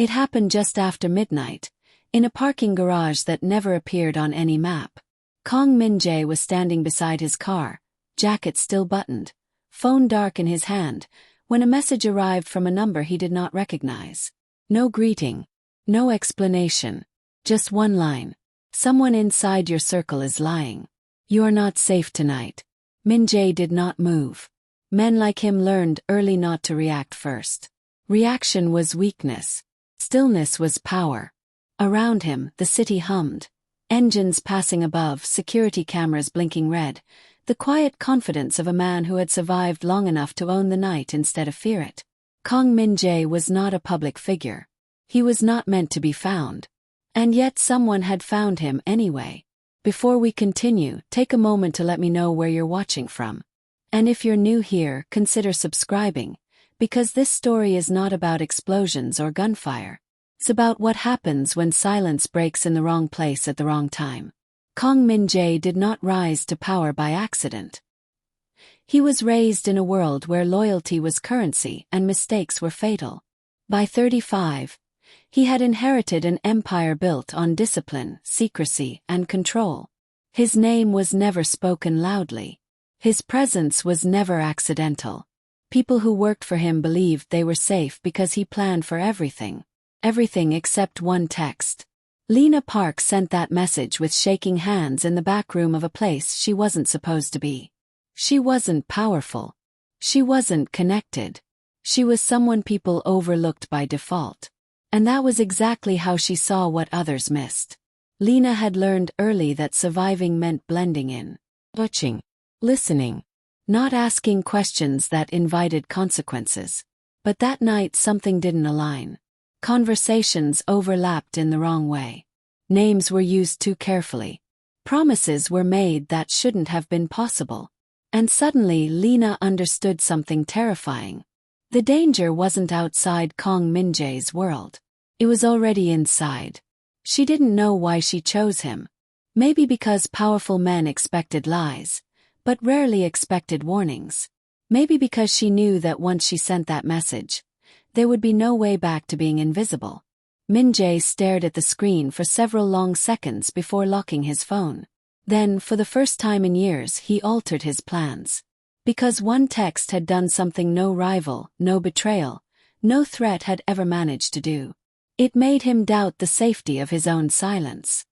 It happened just after midnight, in a parking garage that never appeared on any map. Kang Min-jae was standing beside his car, jacket still buttoned, phone dark in his hand, when a message arrived from a number he did not recognize. No greeting, no explanation, just one line. Someone inside your circle is lying. You are not safe tonight. Min-jae did not move. Men like him learned early not to react first. Reaction was weakness. Stillness was power. Around him, the city hummed. Engines passing above, security cameras blinking red. The quiet confidence of a man who had survived long enough to own the night instead of fear it. Kang Min-jae was not a public figure. He was not meant to be found. And yet someone had found him anyway. Before we continue, take a moment to let me know where you're watching from. And if you're new here, consider subscribing, because this story is not about explosions or gunfire. It's about what happens when silence breaks in the wrong place at the wrong time. Kang Min-jae did not rise to power by accident. He was raised in a world where loyalty was currency and mistakes were fatal. By 35, he had inherited an empire built on discipline, secrecy, and control. His name was never spoken loudly. His presence was never accidental. People who worked for him believed they were safe because he planned for everything. Everything except one text. Lina Park sent that message with shaking hands in the back room of a place she wasn't supposed to be. She wasn't powerful. She wasn't connected. She was someone people overlooked by default. And that was exactly how she saw what others missed. Lina had learned early that surviving meant blending in. Watching. Listening. Not asking questions that invited consequences. But that night something didn't align. Conversations overlapped in the wrong way. Names were used too carefully. Promises were made that shouldn't have been possible. And suddenly Lina understood something terrifying. The danger wasn't outside Kang Min-jae's world. It was already inside. She didn't know why she chose him. Maybe because powerful men expected lies, but rarely expected warnings. Maybe because she knew that once she sent that message, there would be no way back to being invisible. Min-jae stared at the screen for several long seconds before locking his phone. Then, for the first time in years, he altered his plans. Because one text had done something no rival, no betrayal, no threat had ever managed to do. It made him doubt the safety of his own silence.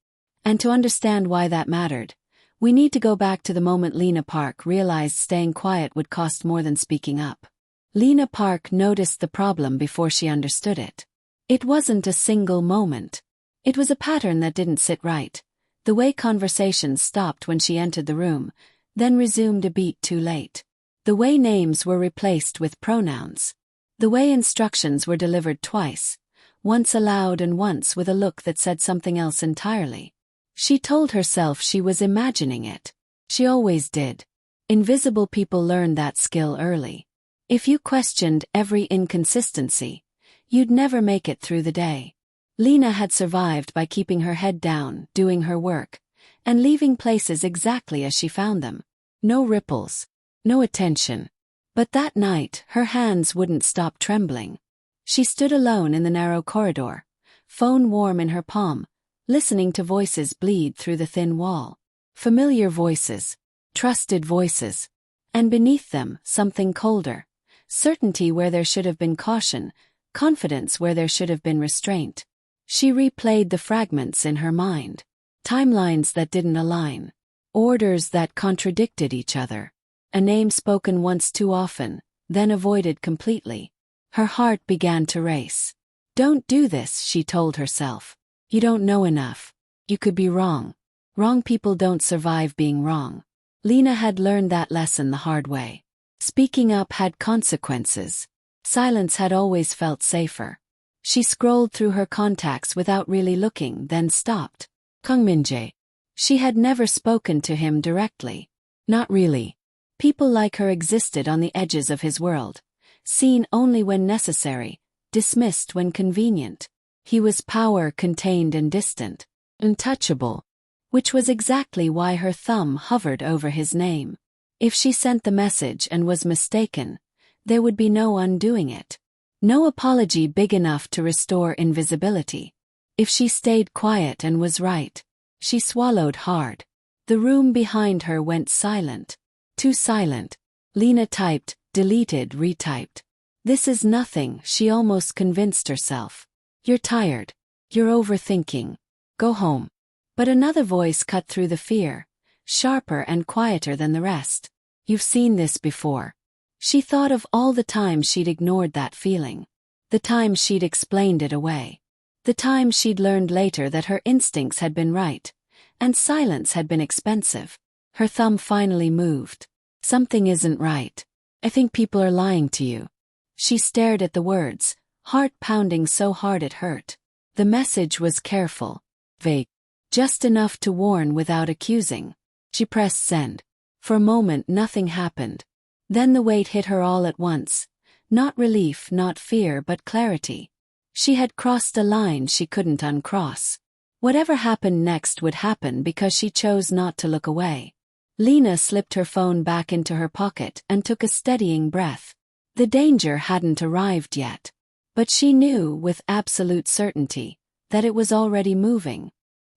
And to understand why that mattered, we need to go back to the moment Lina Park realized staying quiet would cost more than speaking up. Lina Park noticed the problem before she understood it. It wasn't a single moment. It was a pattern that didn't sit right. The way conversations stopped when she entered the room, then resumed a beat too late. The way names were replaced with pronouns. The way instructions were delivered twice, once aloud and once with a look that said something else entirely. She told herself she was imagining it. She always did. Invisible people learn that skill early. If you questioned every inconsistency, you'd never make it through the day. Lina had survived by keeping her head down, doing her work, and leaving places exactly as she found them. No ripples, no attention. But that night, her hands wouldn't stop trembling. She stood alone in the narrow corridor, phone warm in her palm, listening to voices bleed through the thin wall. Familiar voices, trusted voices. And beneath them, something colder. Certainty where there should have been caution, confidence where there should have been restraint. She replayed the fragments in her mind. Timelines that didn't align. Orders that contradicted each other. A name spoken once too often, then avoided completely. Her heart began to race. Don't do this, she told herself. You don't know enough. You could be wrong. Wrong people don't survive being wrong. Lina had learned that lesson the hard way. Speaking up had consequences. Silence had always felt safer. She scrolled through her contacts without really looking, then stopped. Kang Min-jae. She had never spoken to him directly. Not really. People like her existed on the edges of his world. Seen only when necessary, dismissed when convenient. He was power contained and distant. Untouchable. Which was exactly why her thumb hovered over his name. If she sent the message and was mistaken, there would be no undoing it. No apology big enough to restore invisibility. If she stayed quiet and was right. She swallowed hard. The room behind her went silent. Too silent. Lina typed, deleted, retyped. This is nothing, she almost convinced herself. You're tired. You're overthinking. Go home. But another voice cut through the fear, sharper and quieter than the rest. You've seen this before. She thought of all the times she'd ignored that feeling. The times she'd explained it away. The times she'd learned later that her instincts had been right, and silence had been expensive. Her thumb finally moved. Something isn't right. I think people are lying to you. She stared at the words, heart pounding so hard it hurt. The message was careful, vague, just enough to warn without accusing. She pressed send. For a moment nothing happened. Then the weight hit her all at once. Not relief, not fear, but clarity. She had crossed a line she couldn't uncross. Whatever happened next would happen because she chose not to look away. Lina slipped her phone back into her pocket and took a steadying breath. The danger hadn't arrived yet. But she knew, with absolute certainty, that it was already moving.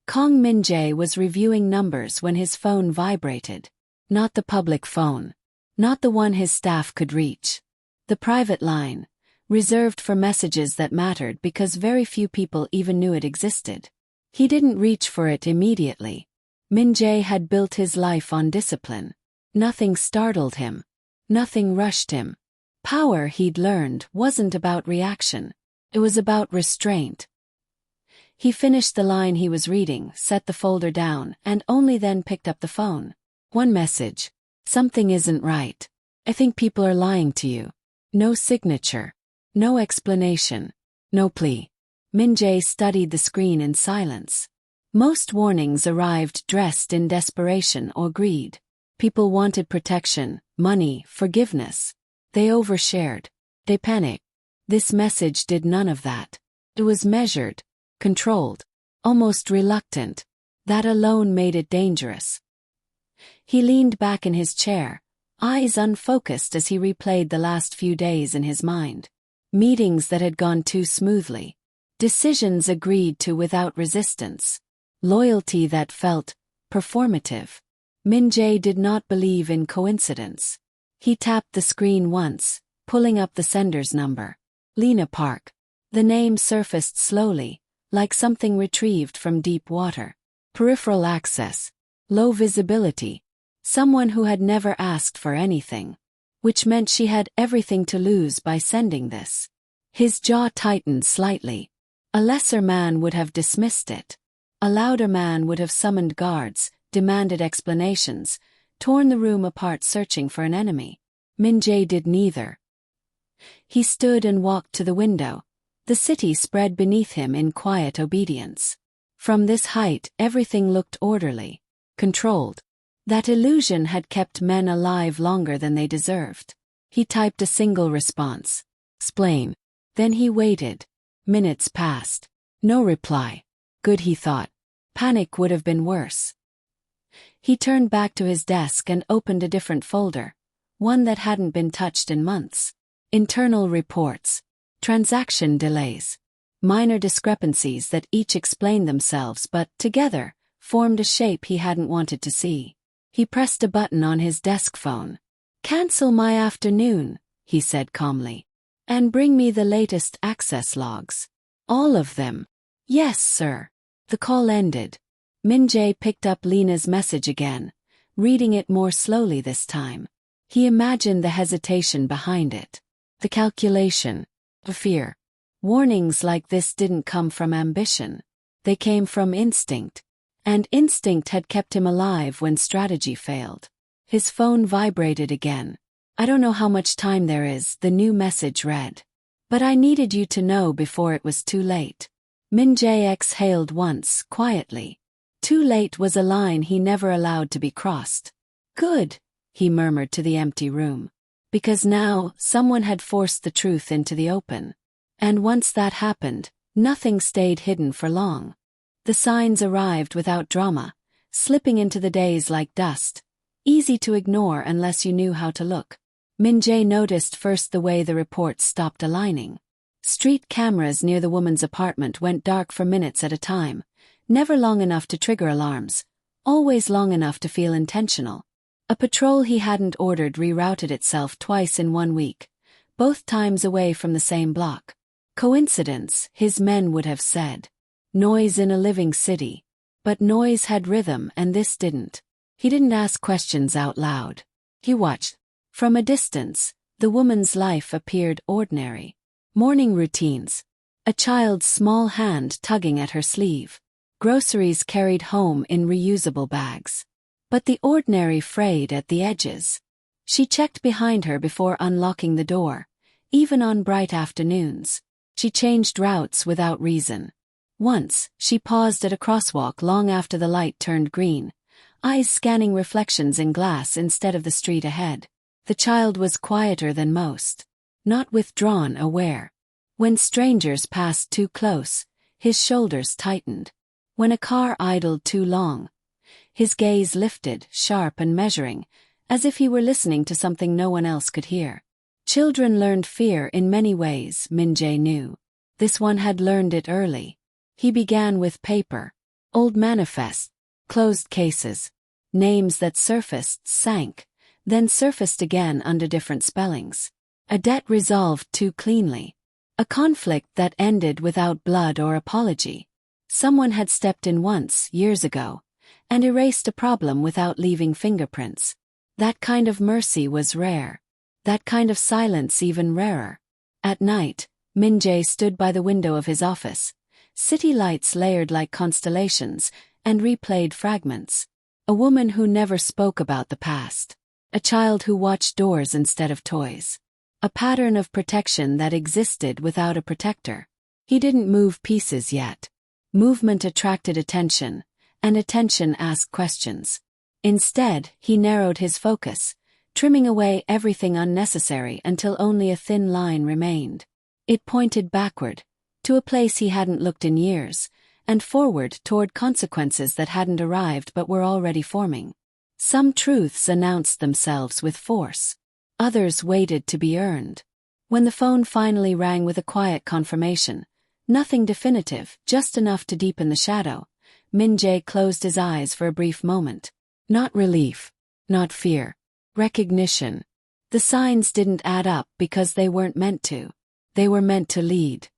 Kang Min-jae was reviewing numbers when his phone vibrated. Not the public phone. Not the one his staff could reach. The private line, reserved for messages that mattered because very few people even knew it existed. He didn't reach for it immediately. Min-jae had built his life on discipline. Nothing startled him. Nothing rushed him. Power, he'd learned, wasn't about reaction. It was about restraint. He finished the line he was reading, set the folder down, and only then picked up the phone. One message. Something isn't right. I think people are lying to you. No signature. No explanation. No plea. Min-jae studied the screen in silence. Most warnings arrived dressed in desperation or greed. People wanted protection, money, forgiveness. They overshared. They panicked. This message did none of that. It was measured, controlled, almost reluctant. That alone made it dangerous. He leaned back in his chair, eyes unfocused as he replayed the last few days in his mind. Meetings that had gone too smoothly. Decisions agreed to without resistance. Loyalty that felt performative. Min-jae did not believe in coincidence. He tapped the screen once, pulling up the sender's number. Lina Park. The name surfaced slowly, like something retrieved from deep water. Peripheral access. Low visibility. Someone who had never asked for anything. Which meant she had everything to lose by sending this. His jaw tightened slightly. A lesser man would have dismissed it. A louder man would have summoned guards, demanded explanations, torn the room apart searching for an enemy. Min-jae did neither. He stood and walked to the window. The city spread beneath him in quiet obedience. From this height, everything looked orderly, controlled. That illusion had kept men alive longer than they deserved. He typed a single response. Explain. Then he waited. Minutes passed. No reply. Good, he thought. Panic would have been worse. He turned back to his desk and opened a different folder. One that hadn't been touched in months. Internal reports. Transaction delays. Minor discrepancies that each explained themselves but, together, formed a shape he hadn't wanted to see. He pressed a button on his desk phone. Cancel my afternoon, he said calmly. And bring me the latest access logs. All of them. Yes, sir. The call ended. Min-jae picked up Lina's message again, reading it more slowly this time. He imagined the hesitation behind it. The calculation. The fear. Warnings like this didn't come from ambition. They came from instinct. And instinct had kept him alive when strategy failed. His phone vibrated again. I don't know how much time there is, the new message read. But I needed you to know before it was too late. Min-jae exhaled once, quietly. Too late was a line he never allowed to be crossed. Good, he murmured to the empty room. Because now, someone had forced the truth into the open. And once that happened, nothing stayed hidden for long. The signs arrived without drama, slipping into the days like dust, easy to ignore unless you knew how to look. Min-jae noticed first the way the reports stopped aligning. Street cameras near the woman's apartment went dark for minutes at a time, never long enough to trigger alarms, always long enough to feel intentional. A patrol he hadn't ordered rerouted itself twice in 1 week, both times away from the same block. Coincidence, his men would have said. Noise in a living city. But noise had rhythm and this didn't. He didn't ask questions out loud. He watched. From a distance, the woman's life appeared ordinary. Morning routines. A child's small hand tugging at her sleeve. Groceries carried home in reusable bags. But the ordinary frayed at the edges. She checked behind her before unlocking the door, even on bright afternoons. She changed routes without reason. Once, she paused at a crosswalk long after the light turned green, eyes scanning reflections in glass instead of the street ahead. The child was quieter than most. Not withdrawn, aware. When strangers passed too close, his shoulders tightened. When a car idled too long, his gaze lifted, sharp and measuring, as if he were listening to something no one else could hear. Children learned fear in many ways, Min-jae knew. This one had learned it early. He began with paper. Old manifests, closed cases. Names that surfaced, sank, then surfaced again under different spellings. A debt resolved too cleanly. A conflict that ended without blood or apology. Someone had stepped in once, years ago, and erased a problem without leaving fingerprints. That kind of mercy was rare. That kind of silence even rarer. At night, Min-jae stood by the window of his office. City lights layered like constellations, and replayed fragments. A woman who never spoke about the past. A child who watched doors instead of toys. A pattern of protection that existed without a protector. He didn't move pieces yet. Movement attracted attention, and attention asked questions. Instead, he narrowed his focus, trimming away everything unnecessary until only a thin line remained. It pointed backward, to a place he hadn't looked in years, and forward toward consequences that hadn't arrived but were already forming. Some truths announced themselves with force. Others waited to be earned. When the phone finally rang with a quiet confirmation, nothing definitive, just enough to deepen the shadow, Min-jae closed his eyes for a brief moment. Not relief. Not fear. Recognition. The signs didn't add up because they weren't meant to. They were meant to lead.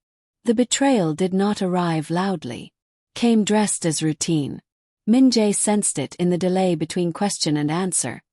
The betrayal did not arrive loudly. Came dressed as routine. Min-jae sensed it in the delay between question and answer,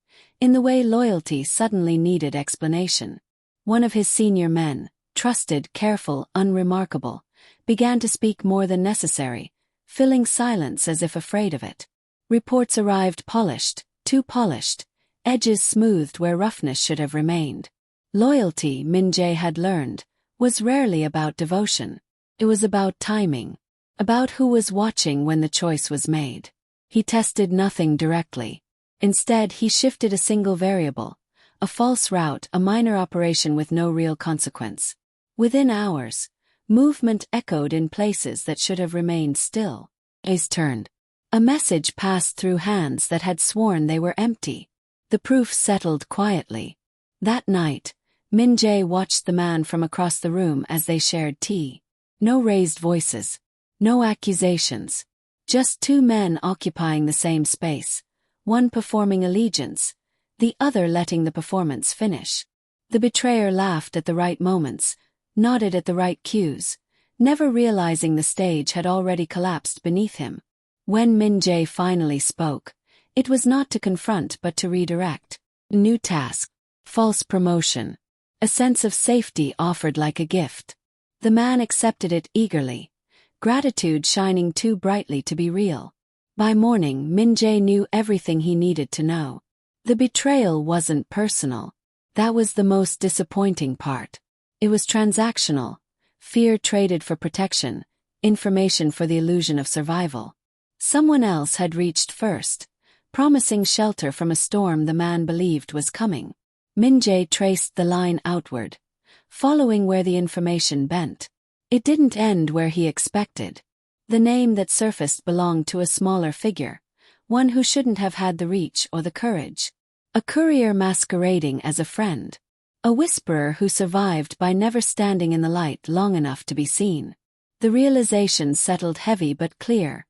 in the way loyalty suddenly needed explanation. One of his senior men, trusted, careful, unremarkable, began to speak more than necessary, filling silence as if afraid of it. Reports arrived polished, too polished, edges smoothed where roughness should have remained. Loyalty, Min-jae had learned, was rarely about devotion. It was about timing. About who was watching when the choice was made. He tested nothing directly. Instead, he shifted a single variable, a false route, a minor operation with no real consequence. Within hours, movement echoed in places that should have remained still. Eyes turned. A message passed through hands that had sworn they were empty. The proof settled quietly. That night, Min-jae watched the man from across the room as they shared tea. No raised voices. No accusations. Just two men occupying the same space, one performing allegiance, the other letting the performance finish. The betrayer laughed at the right moments, nodded at the right cues, never realizing the stage had already collapsed beneath him. When Min-jae finally spoke, it was not to confront but to redirect. New task. False promotion. A sense of safety offered like a gift. The man accepted it eagerly, gratitude shining too brightly to be real. By morning, Min-jae knew everything he needed to know. The betrayal wasn't personal. That was the most disappointing part. It was transactional. Fear traded for protection, information for the illusion of survival. Someone else had reached first, promising shelter from a storm the man believed was coming. Min-jae traced the line outward, following where the information bent. It didn't end where he expected. The name that surfaced belonged to a smaller figure, one who shouldn't have had the reach or the courage. A courier masquerading as a friend. A whisperer who survived by never standing in the light long enough to be seen. The realization settled heavy but clear.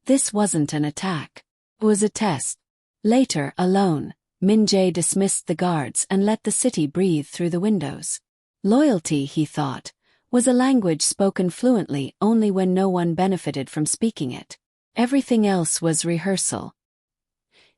This wasn't an attack. It was a test. Later, alone, Min-jae dismissed the guards and let the city breathe through the windows. Loyalty, he thought, was a language spoken fluently only when no one benefited from speaking it. Everything else was rehearsal.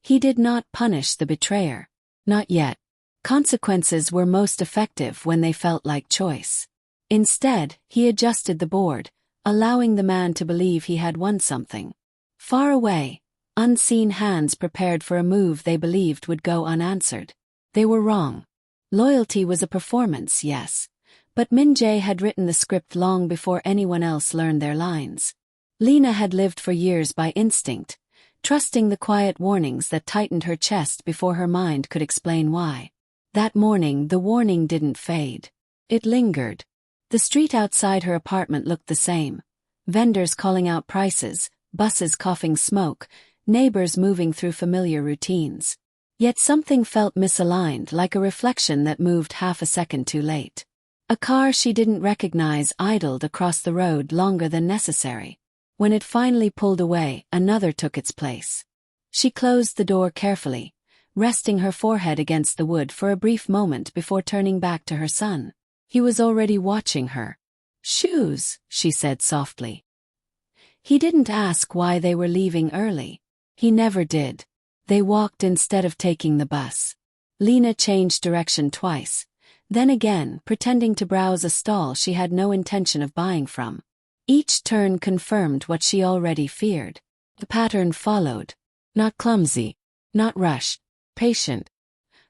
He did not punish the betrayer. Not yet. Consequences were most effective when they felt like choice. Instead, he adjusted the board, allowing the man to believe he had won something. Far away, unseen hands prepared for a move they believed would go unanswered. They were wrong. Loyalty was a performance, yes, but Min-jae had written the script long before anyone else learned their lines. Lina had lived for years by instinct, trusting the quiet warnings that tightened her chest before her mind could explain why. That morning, the warning didn't fade. It lingered. The street outside her apartment looked the same. Vendors calling out prices, buses coughing smoke, neighbors moving through familiar routines. Yet something felt misaligned, like a reflection that moved half a second too late. A car she didn't recognize idled across the road longer than necessary. When it finally pulled away, another took its place. She closed the door carefully, resting her forehead against the wood for a brief moment before turning back to her son. He was already watching her. "Shoes," she said softly. He didn't ask why they were leaving early. He never did. They walked instead of taking the bus. Lina changed direction twice, then again, pretending to browse a stall she had no intention of buying from. Each turn confirmed what she already feared. The pattern followed. Not clumsy, not rushed, patient.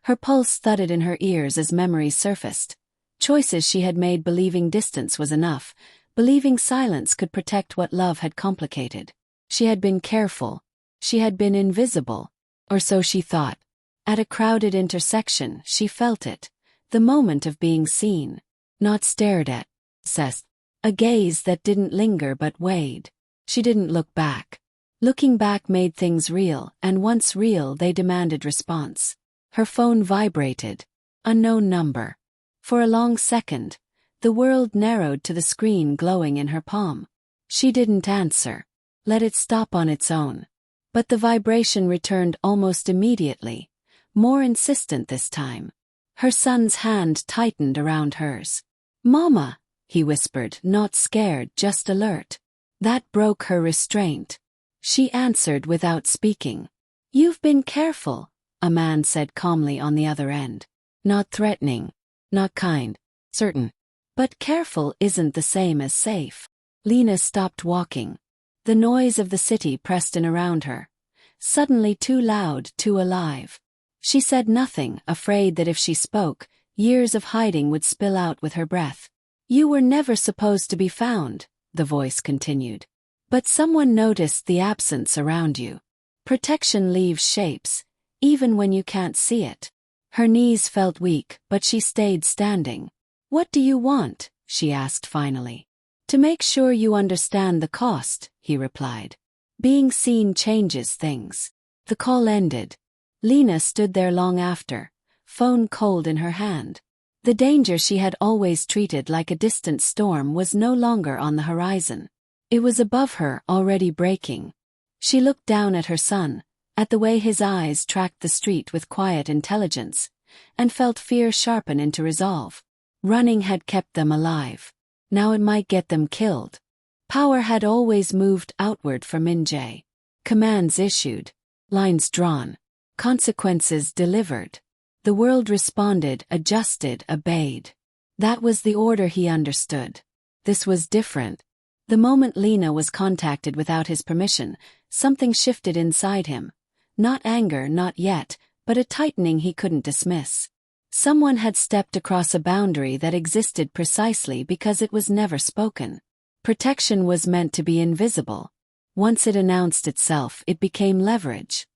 Her pulse thudded in her ears as memories surfaced. Choices she had made believing distance was enough, believing silence could protect what love had complicated. She had been careful. She had been invisible. Or so she thought. At a crowded intersection, she felt it. The moment of being seen. Not stared at. Assessed. A gaze that didn't linger but weighed. She didn't look back. Looking back made things real, and once real they demanded response. Her phone vibrated. Unknown number. For a long second, the world narrowed to the screen glowing in her palm. She didn't answer. Let it stop on its own. But the vibration returned almost immediately, more insistent this time. Her son's hand tightened around hers. "Mama," he whispered, not scared, just alert. That broke her restraint. She answered without speaking. "You've been careful," a man said calmly on the other end. Not threatening, not kind, certain. But careful isn't the same as safe. Lina stopped walking. The noise of the city pressed in around her. Suddenly too loud, too alive. She said nothing, afraid that if she spoke, years of hiding would spill out with her breath. "You were never supposed to be found," the voice continued. "But someone noticed the absence around you. Protection leaves shapes, even when you can't see it." Her knees felt weak, but she stayed standing. "What do you want?" she asked finally. "To make sure you understand the cost," he replied. "Being seen changes things." The call ended. Lina stood there long after, phone cold in her hand. The danger she had always treated like a distant storm was no longer on the horizon. It was above her, already breaking. She looked down at her son, at the way his eyes tracked the street with quiet intelligence, and felt fear sharpen into resolve. Running had kept them alive. Now it might get them killed. Power had always moved outward for Min-jae. Commands issued. Lines drawn. Consequences delivered. The world responded, adjusted, obeyed. That was the order he understood. This was different. The moment Lina was contacted without his permission, something shifted inside him. Not anger, not yet, but a tightening he couldn't dismiss. Someone had stepped across a boundary that existed precisely because it was never spoken. Protection was meant to be invisible. Once it announced itself, it became leverage.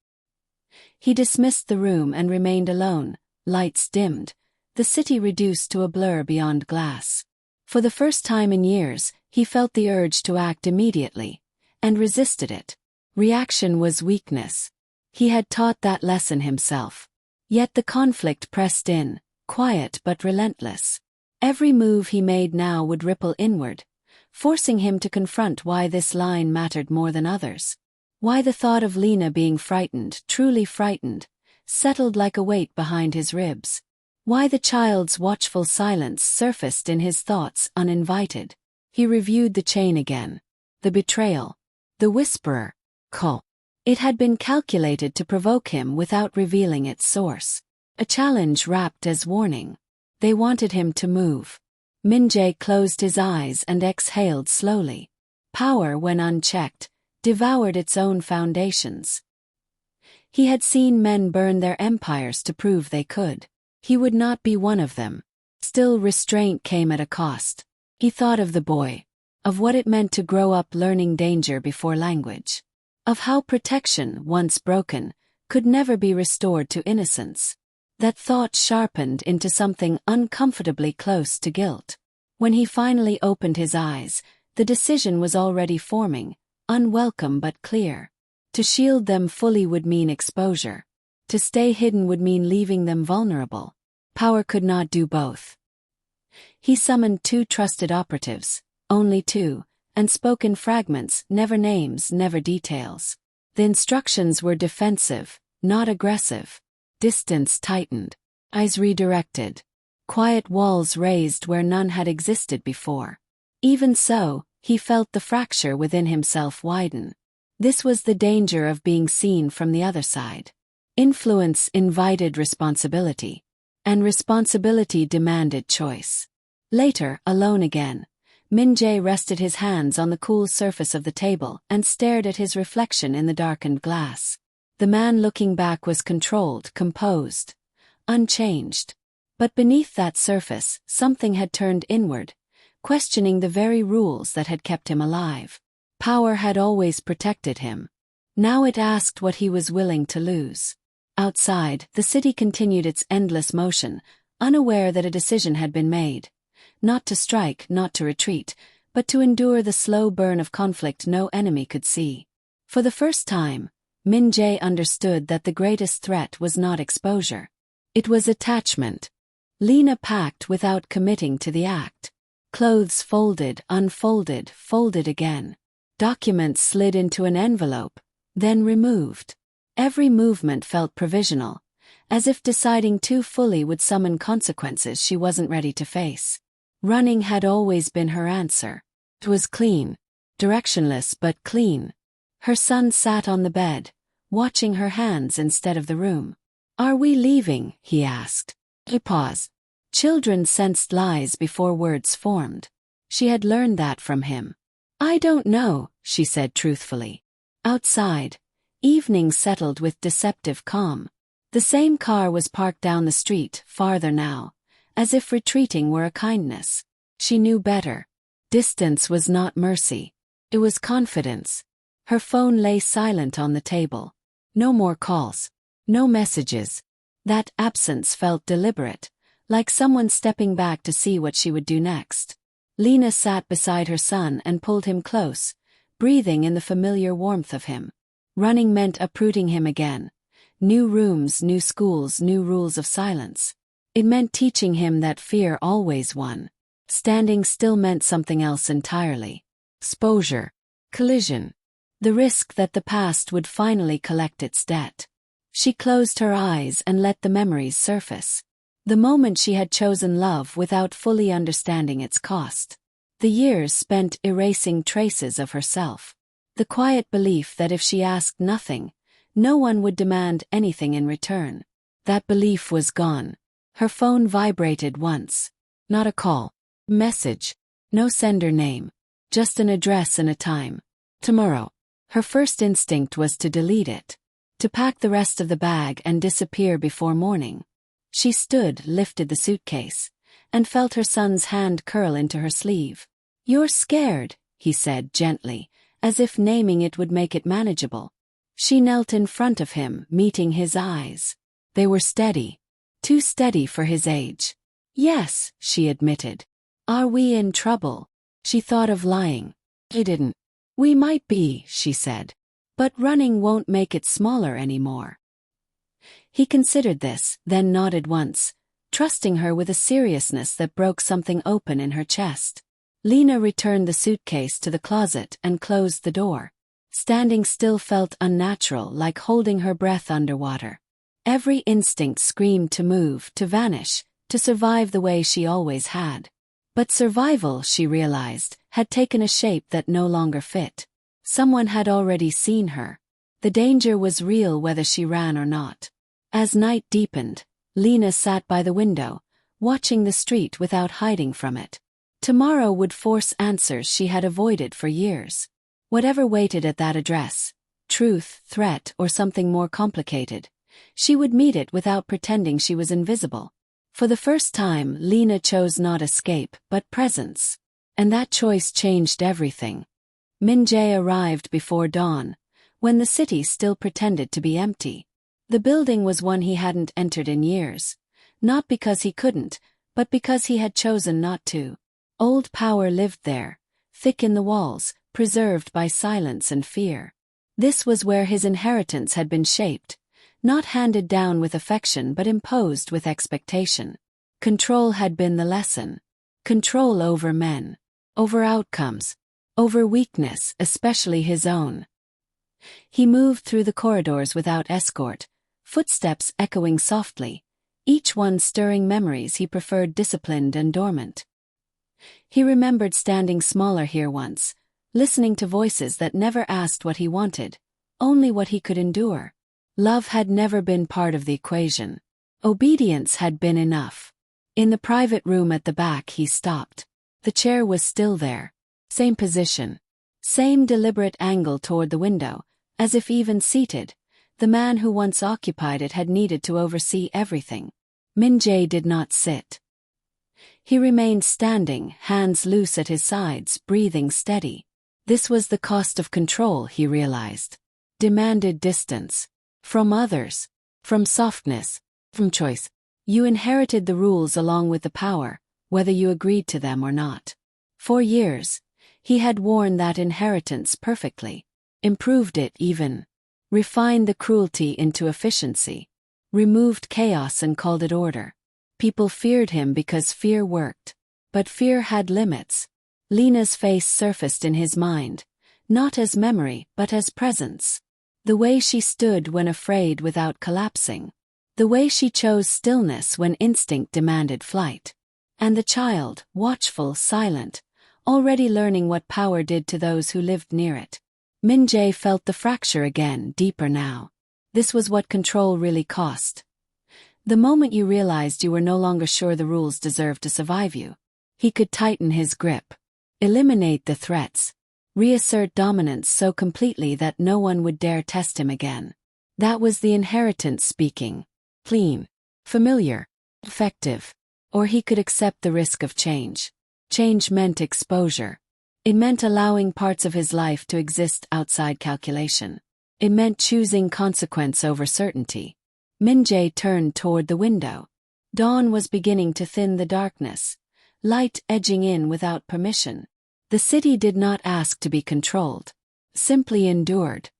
He dismissed the room and remained alone, lights dimmed, the city reduced to a blur beyond glass. For the first time in years, he felt the urge to act immediately, and resisted it. Reaction was weakness. He had taught that lesson himself. Yet the conflict pressed in, quiet but relentless. Every move he made now would ripple inward, forcing him to confront why this line mattered more than others. Why the thought of Lina being frightened, truly frightened, settled like a weight behind his ribs. Why the child's watchful silence surfaced in his thoughts uninvited. He reviewed the chain again. The betrayal. The whisperer. Call. It had been calculated to provoke him without revealing its source. A challenge wrapped as warning. They wanted him to move. Min-jae closed his eyes and exhaled slowly. Power, when unchecked, devoured its own foundations. He had seen men burn their empires to prove they could. He would not be one of them. Still, restraint came at a cost. He thought of the boy, of what it meant to grow up learning danger before language, of how protection, once broken, could never be restored to innocence. That thought sharpened into something uncomfortably close to guilt. When he finally opened his eyes, the decision was already forming, unwelcome but clear. To shield them fully would mean exposure. To stay hidden would mean leaving them vulnerable. Power could not do both. He summoned 2 trusted operatives, only 2, and spoke in fragments, never names, never details. The instructions were defensive, not aggressive. Distance tightened. Eyes redirected. Quiet walls raised where none had existed before. Even so, he felt the fracture within himself widen. This was the danger of being seen from the other side. Influence invited responsibility. And responsibility demanded choice. Later, alone again, Min-jae rested his hands on the cool surface of the table and stared at his reflection in the darkened glass. The man looking back was controlled, composed, unchanged. But beneath that surface, something had turned inward, questioning the very rules that had kept him alive. Power had always protected him. Now it asked what he was willing to lose. Outside, the city continued its endless motion, unaware that a decision had been made. Not to strike, not to retreat, but to endure the slow burn of conflict no enemy could see. For the first time, Min-jae understood that the greatest threat was not exposure. It was attachment. Lina packed without committing to the act. Clothes folded, unfolded, folded again. Documents slid into an envelope, then removed. Every movement felt provisional, as if deciding too fully would summon consequences she wasn't ready to face. Running had always been her answer. It was clean. Directionless but clean. Her son sat on the bed, watching her hands instead of the room. "Are we leaving?" he asked. He paused. Children sensed lies before words formed. She had learned that from him. "I don't know," she said truthfully. Outside, evening settled with deceptive calm. The same car was parked down the street, farther now, as if retreating were a kindness. She knew better. Distance was not mercy. It was confidence. Her phone lay silent on the table. No more calls. No messages. That absence felt deliberate, like someone stepping back to see what she would do next. Lina sat beside her son and pulled him close, breathing in the familiar warmth of him. Running meant uprooting him again. New rooms, new schools, new rules of silence. It meant teaching him that fear always won. Standing still meant something else entirely. Exposure. Collision. The risk that the past would finally collect its debt. She closed her eyes and let the memories surface. The moment she had chosen love without fully understanding its cost. The years spent erasing traces of herself. The quiet belief that if she asked nothing, no one would demand anything in return. That belief was gone. Her phone vibrated once. Not a call. Message. No sender name. Just an address and a time. Tomorrow. Her first instinct was to delete it. To pack the rest of the bag and disappear before morning. She stood, lifted the suitcase, and felt her son's hand curl into her sleeve. "You're scared," he said gently, as if naming it would make it manageable. She knelt in front of him, meeting his eyes. They were steady. Too steady for his age. "Yes," she admitted. "Are we in trouble?" She thought of lying. He didn't. "We might be," she said. "But running won't make it smaller anymore." He considered this, then nodded once, trusting her with a seriousness that broke something open in her chest. Lina returned the suitcase to the closet and closed the door. Standing still felt unnatural, like holding her breath underwater. Every instinct screamed to move, to vanish, to survive the way she always had. But survival, she realized, had taken a shape that no longer fit. Someone had already seen her. The danger was real whether she ran or not. As night deepened, Lina sat by the window, watching the street without hiding from it. Tomorrow would force answers she had avoided for years. Whatever waited at that address, truth, threat, or something more complicated, she would meet it without pretending she was invisible. For the first time, Lina chose not escape, but presence. And that choice changed everything. Min-jae arrived before dawn, when the city still pretended to be empty. The building was one he hadn't entered in years, not because he couldn't, but because he had chosen not to. Old power lived there, thick in the walls, preserved by silence and fear. This was where his inheritance had been shaped, not handed down with affection but imposed with expectation. Control had been the lesson. Control over men, over outcomes, over weakness, especially his own. He moved through the corridors without escort, footsteps echoing softly, each one stirring memories he preferred disciplined and dormant. He remembered standing smaller here once, listening to voices that never asked what he wanted, only what he could endure. Love had never been part of the equation. Obedience had been enough. In the private room at the back he stopped. The chair was still there. Same position. Same deliberate angle toward the window, as if even seated, the man who once occupied it had needed to oversee everything. Min-jae did not sit. He remained standing, hands loose at his sides, breathing steady. This was the cost of control, he realized. Demanded distance. From others. From softness. From choice. You inherited the rules along with the power, whether you agreed to them or not. For years, he had worn that inheritance perfectly. Improved it even. Refined the cruelty into efficiency. Removed chaos and called it order. People feared him because fear worked. But fear had limits. Lina's face surfaced in his mind, not as memory but as presence. The way she stood when afraid without collapsing. The way she chose stillness when instinct demanded flight. And the child, watchful, silent, already learning what power did to those who lived near it. Min-jae felt the fracture again, deeper now. This was what control really cost. The moment you realized you were no longer sure the rules deserved to survive you. He could tighten his grip. Eliminate the threats. Reassert dominance so completely that no one would dare test him again. That was the inheritance speaking. Clean. Familiar. Effective. Or he could accept the risk of change. Change meant exposure. It meant allowing parts of his life to exist outside calculation. It meant choosing consequence over certainty. Min-jae turned toward the window. Dawn was beginning to thin the darkness, light edging in without permission. The city did not ask to be controlled, simply endured.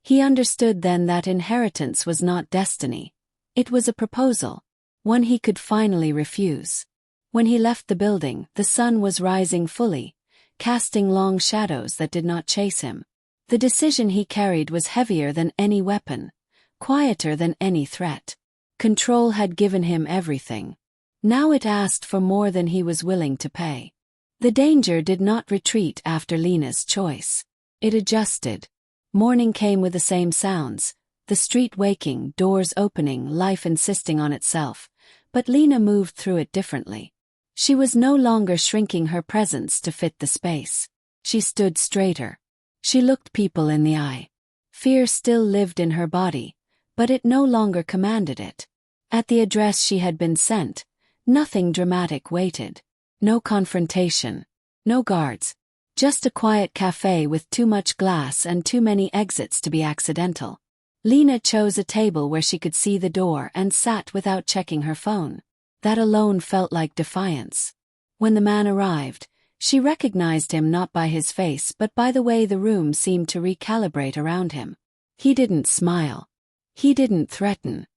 He understood then that inheritance was not destiny. It was a proposal, one he could finally refuse. When he left the building, the sun was rising fully, casting long shadows that did not chase him. The decision he carried was heavier than any weapon, quieter than any threat. Control had given him everything. Now it asked for more than he was willing to pay. The danger did not retreat after Lina's choice. It adjusted. Morning came with the same sounds, the street waking, doors opening, life insisting on itself, but Lina moved through it differently. She was no longer shrinking her presence to fit the space. She stood straighter. She looked people in the eye. Fear still lived in her body, but it no longer commanded it. At the address she had been sent, nothing dramatic waited. No confrontation. No guards. Just a quiet cafe with too much glass and too many exits to be accidental. Lina chose a table where she could see the door and sat without checking her phone. That alone felt like defiance. When the man arrived, she recognized him not by his face but by the way the room seemed to recalibrate around him. He didn't smile. He didn't threaten.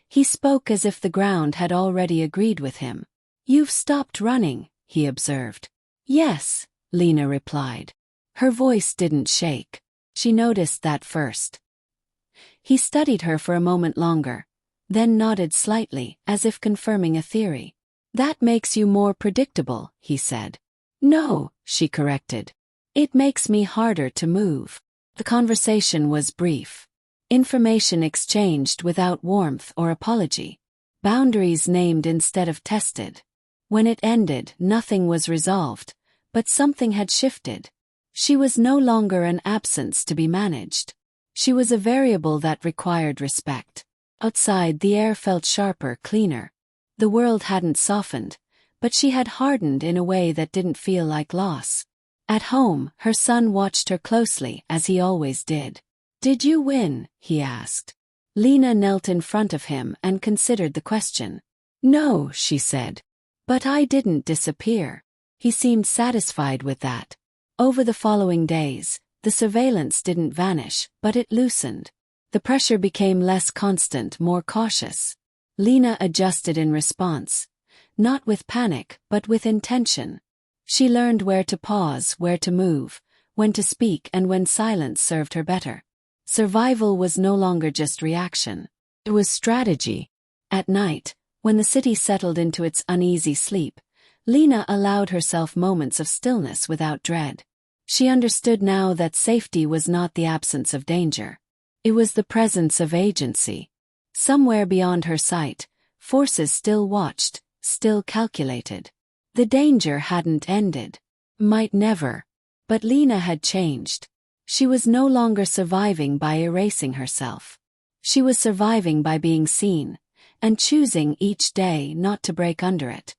He spoke as if the ground had already agreed with him. "You've stopped running," he observed. "Yes," Lina replied. Her voice didn't shake. She noticed that first. He studied her for a moment longer, then nodded slightly, as if confirming a theory. "That makes you more predictable," he said. "No," she corrected. "It makes me harder to move." The conversation was brief. Information exchanged without warmth or apology. Boundaries named instead of tested. When it ended, nothing was resolved, but something had shifted. She was no longer an absence to be managed. She was a variable that required respect. Outside, the air felt sharper, cleaner. The world hadn't softened, but she had hardened in a way that didn't feel like loss. At home, her son watched her closely, as he always did. "Did you win?" he asked. Lina knelt in front of him and considered the question. "No," she said. "But I didn't disappear." He seemed satisfied with that. Over the following days, the surveillance didn't vanish, but it loosened. The pressure became less constant, more cautious. Lina adjusted in response, not with panic, but with intention. She learned where to pause, where to move, when to speak, and when silence served her better. Survival was no longer just reaction. It was strategy. At night, when the city settled into its uneasy sleep, Lina allowed herself moments of stillness without dread. She understood now that safety was not the absence of danger. It was the presence of agency. Somewhere beyond her sight, forces still watched, still calculated. The danger hadn't ended. Might never. But Lina had changed. She was no longer surviving by erasing herself. She was surviving by being seen, and choosing each day not to break under it.